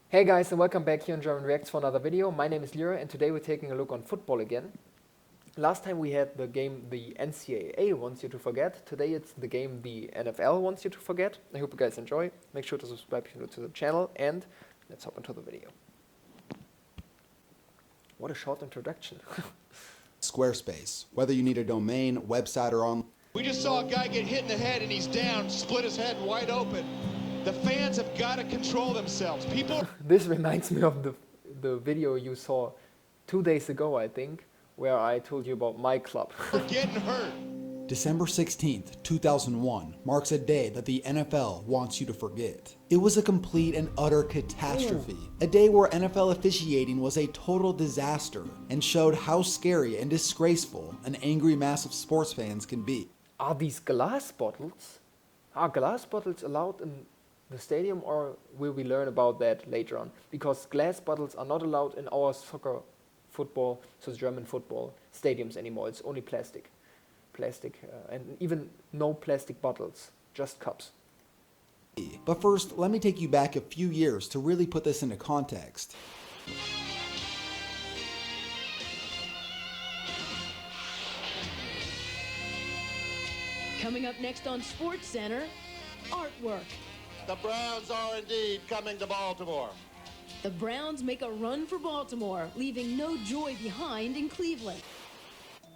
Hey guys, and welcome back here on German Reacts for another video. My name is Lira and today we're taking a look on football again. Last time we had the game the NCAA wants you to forget. Today it's the game the NFL wants you to forget. I hope you guys enjoy. Make sure to subscribe if you're new to the channel and let's hop into the video. What a short introduction. Squarespace. Whether you need a domain, website, or online. We just saw a guy get hit in the head and he's down, split his head wide open. The fans have got to control themselves. People. This reminds me of the video you saw 2 days ago, I think, where I told you about my club. Are getting hurt. December 16th, 2001 marks a day that the NFL wants you to forget. It was a complete and utter catastrophe. A day where NFL officiating was a total disaster and showed how scary and disgraceful an angry mass of sports fans can be. Are these glass bottles? Are glass bottles allowed in the stadium, or will we learn about that later on? Because glass bottles are not allowed in our soccer, football, so German football stadiums anymore. It's only plastic, and even no plastic bottles, just cups. But first, let me take you back a few years to really put this into context. Coming up next on SportsCenter, artwork. The Browns are indeed coming to Baltimore. The Browns make a run for Baltimore, leaving no joy behind in Cleveland.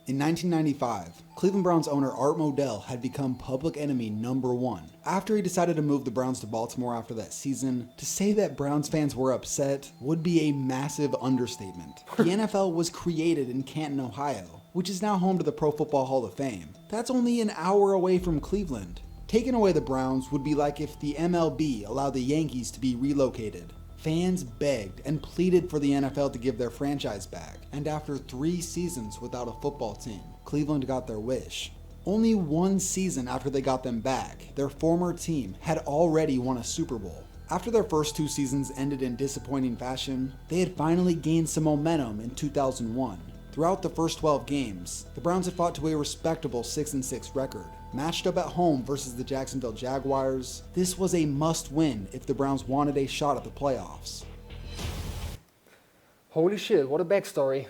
In 1995, Cleveland Browns owner Art Modell had become public enemy #1. After he decided to move the Browns to Baltimore after that season, to say that Browns fans were upset would be a massive understatement. The NFL was created in Canton, Ohio, which is now home to the Pro Football Hall of Fame. That's only an hour away from Cleveland. Taking away the Browns would be like if the MLB allowed the Yankees to be relocated. Fans begged and pleaded for the NFL to give their franchise back, and after 3 seasons without a football team, Cleveland got their wish. Only 1 season after they got them back, their former team had already won a Super Bowl. After their first 2 seasons ended in disappointing fashion, they had finally gained some momentum in 2001. Throughout the first 12 games, the Browns had fought to a respectable 6-6 record. Matched up at home versus the Jacksonville Jaguars, this was a must-win if the Browns wanted a shot at the playoffs. Holy shit, what a backstory.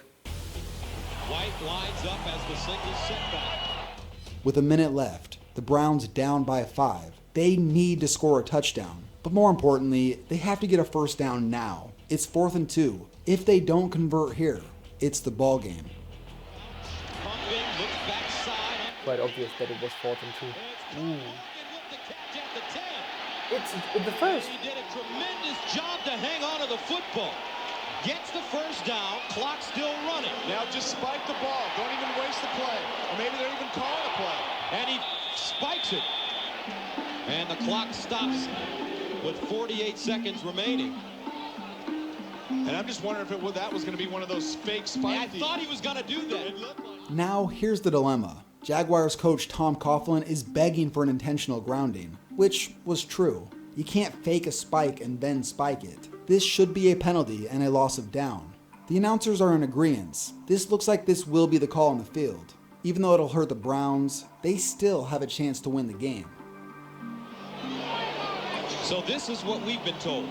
White lines up as the single setback. With a minute left, the Browns down by 5. They need to score a touchdown, but more importantly, they have to get a first down now. It's 4th and 2. If they don't convert here, it's the ball game. Quite obvious that it was 4th and 2. Ooh. It's the first. He did a tremendous job to hang on to the football. Gets the first down, clock still running. Now just spike the ball. Don't even waste the play. Or maybe they're even calling a play. And he spikes it. And the clock stops with 48 seconds remaining. And I'm just wondering if that was going to be one of those fake spike. I thought he was going to do that. Now, here's the dilemma. Jaguars coach Tom Coughlin is begging for an intentional grounding, which was true. You can't fake a spike and then spike it. This should be a penalty and a loss of down. The announcers are in agreement. This looks like this will be the call on the field. Even though it'll hurt the Browns, they still have a chance to win the game. So this is what we've been told.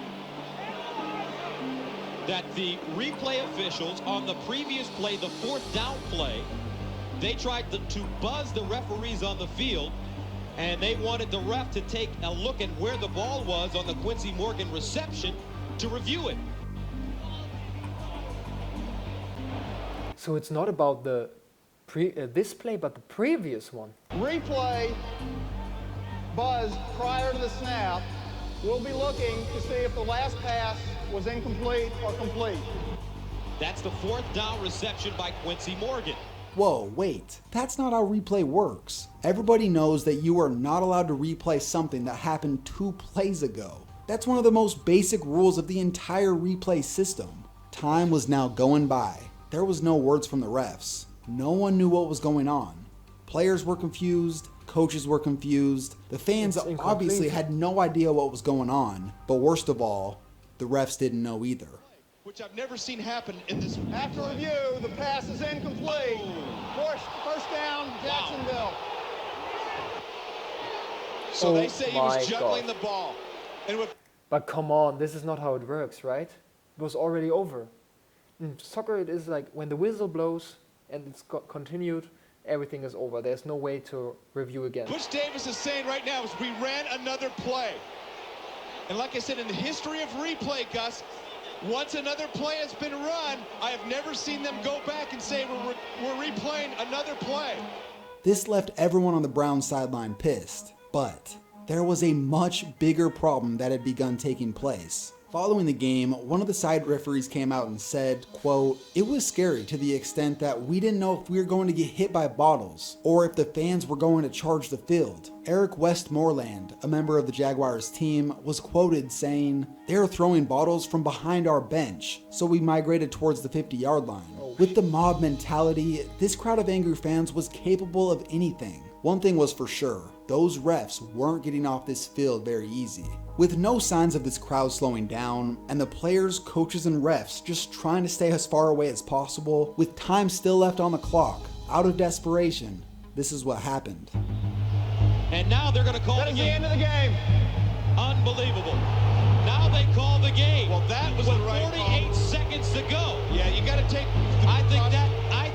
That the replay officials on the previous play, the 4th down play, they tried to buzz the referees on the field, and they wanted the ref to take a look at where the ball was on the Quincy Morgan reception to review it. So it's not about the this play, but the previous one. Replay buzz prior to the snap. We'll be looking to see if the last pass was incomplete or complete. That's the 4th down reception by Quincy Morgan. Whoa, wait, that's not how replay works. Everybody knows that you are not allowed to replay something that happened 2 plays ago. That's one of the most basic rules of the entire replay system. Time was now going by. There was no words from the refs. No one knew what was going on. Players were confused, coaches were confused, the fans obviously had no idea what was going on, but worst of all, the refs didn't know either. Which I've never seen happen in this. After review, the pass is incomplete. First down, Jacksonville. So they say he was juggling God. the ball. And with But come on, this is not how it works, right? It was already over. In soccer, it is like when the whistle blows and it's continued, everything is over. There's no way to review again. Butch Davis is saying right now is we ran another play. And like I said, in the history of replay, Gus, once another play has been run, I have never seen them go back and say we're replaying another play. This left everyone on the Browns sideline pissed, but there was a much bigger problem that had begun taking place. Following the game, one of the side referees came out and said, quote, "It was scary to the extent that we didn't know if we were going to get hit by bottles or if the fans were going to charge the field." Eric Westmoreland, a member of the Jaguars team, was quoted saying, "They were throwing bottles from behind our bench, so we migrated towards the 50-yard line." With the mob mentality, this crowd of angry fans was capable of anything. One thing was for sure, those refs weren't getting off this field very easy. With no signs of this crowd slowing down, and the players, coaches, and refs just trying to stay as far away as possible, with time still left on the clock, out of desperation, this is what happened. And now they're going to call That the is the game. end of the game. Unbelievable. Now they call the game. Well, that was with the right 48 call. seconds to go. Yeah, you got to take. I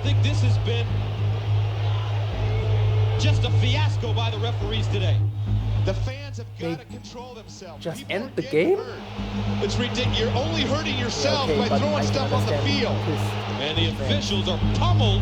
think this has been just a fiasco by the referees today. The fans have got They to control themselves. just People end are the getting game? hurt. It's ridiculous. You're only hurting yourself Okay, by but I throwing can stuff on the understand field. pissed. And the officials are pummeled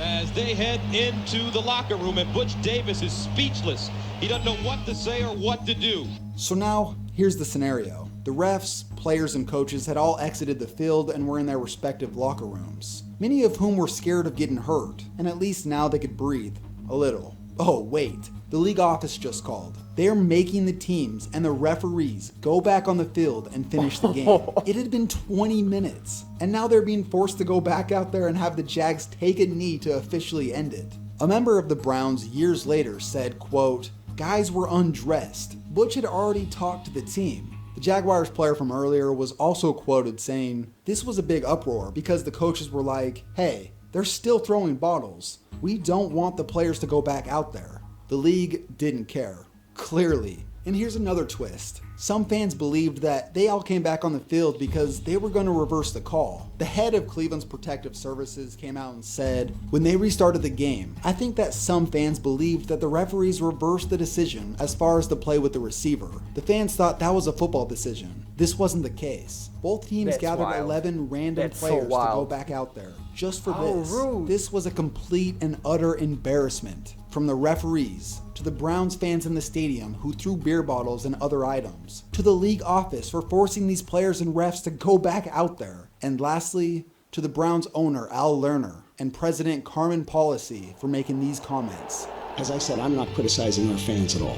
as they head into the locker room, and Butch Davis is speechless. He doesn't know what to say or what to do. So now, here's the scenario. The refs, players, and coaches had all exited the field and were in their respective locker rooms, many of whom were scared of getting hurt, and at least now they could breathe a little. Oh wait, the league office just called. They're making the teams and the referees go back on the field and finish the game. It had been 20 minutes, and now they're being forced to go back out there and have the Jags take a knee to officially end it. A member of the Browns years later said, quote, "Guys were undressed. Butch had already talked to the team." The Jaguars player from earlier was also quoted saying, "This was a big uproar because the coaches were like, hey, they're still throwing bottles. We don't want the players to go back out there." The league didn't care. Clearly. And here's another twist. Some fans believed that they all came back on the field because they were going to reverse the call. The head of Cleveland's Protective Services came out and said, "When they restarted the game, I think that some fans believed that the referees reversed the decision as far as the play with the receiver. The fans thought that was a football decision. This wasn't the case. Both teams That's gathered wild. 11 random That's so players to go wild. back out there just for How this. rude. This was a complete and utter embarrassment. From the referees, to the Browns fans in the stadium who threw beer bottles and other items, to the league office for forcing these players and refs to go back out there, and lastly, to the Browns owner Al Lerner and President Carmen Policy for making these comments. As I said, I'm not criticizing our fans at all.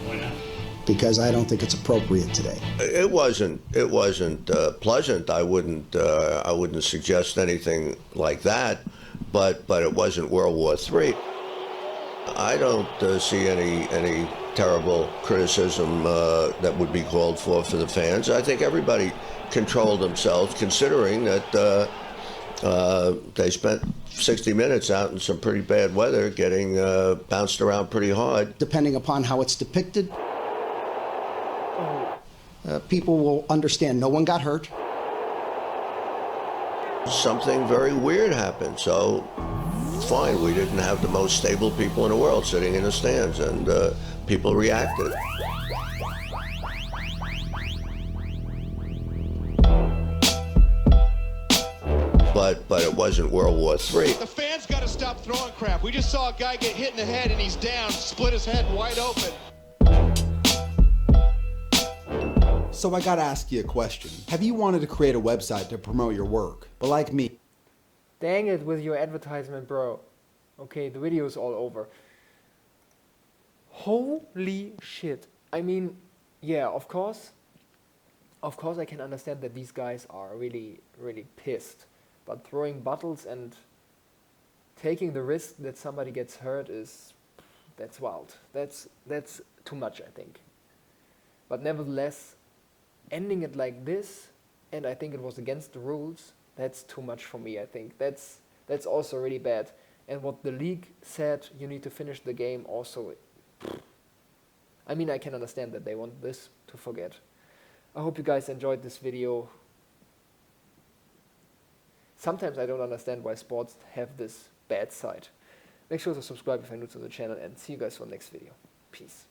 Why not? Because I don't think it's appropriate today. It wasn't pleasant. I wouldn't suggest anything like that, but it wasn't World War III. I don't see any terrible criticism that would be called for the fans. I think everybody controlled themselves, considering that they spent 60 minutes out in some pretty bad weather, getting bounced around pretty hard. Depending upon how it's depicted, people will understand no one got hurt. Something very weird happened, so fine, we didn't have the most stable people in the world sitting in the stands, and people reacted. But it wasn't World War III. The fans got to stop throwing crap. We just saw a guy get hit in the head and he's down, split his head wide open. So I gotta ask you a question. Have you wanted to create a website to promote your work, but like me, Dang it with your advertisement, bro. Okay, the video is all over. Holy shit. I mean, yeah, of course I can understand that these guys are really, really pissed. But throwing bottles and taking the risk that somebody gets hurt that's wild. That's too much, I think. But nevertheless, ending it like this, and I think it was against the rules, that's too much for me, I think. That's also really bad. And what the league said, you need to finish the game also. I mean, I can understand that they want this to forget. I hope you guys enjoyed this video. Sometimes I don't understand why sports have this bad side. Make sure to subscribe if you're new to the channel, and see you guys for the next video. Peace.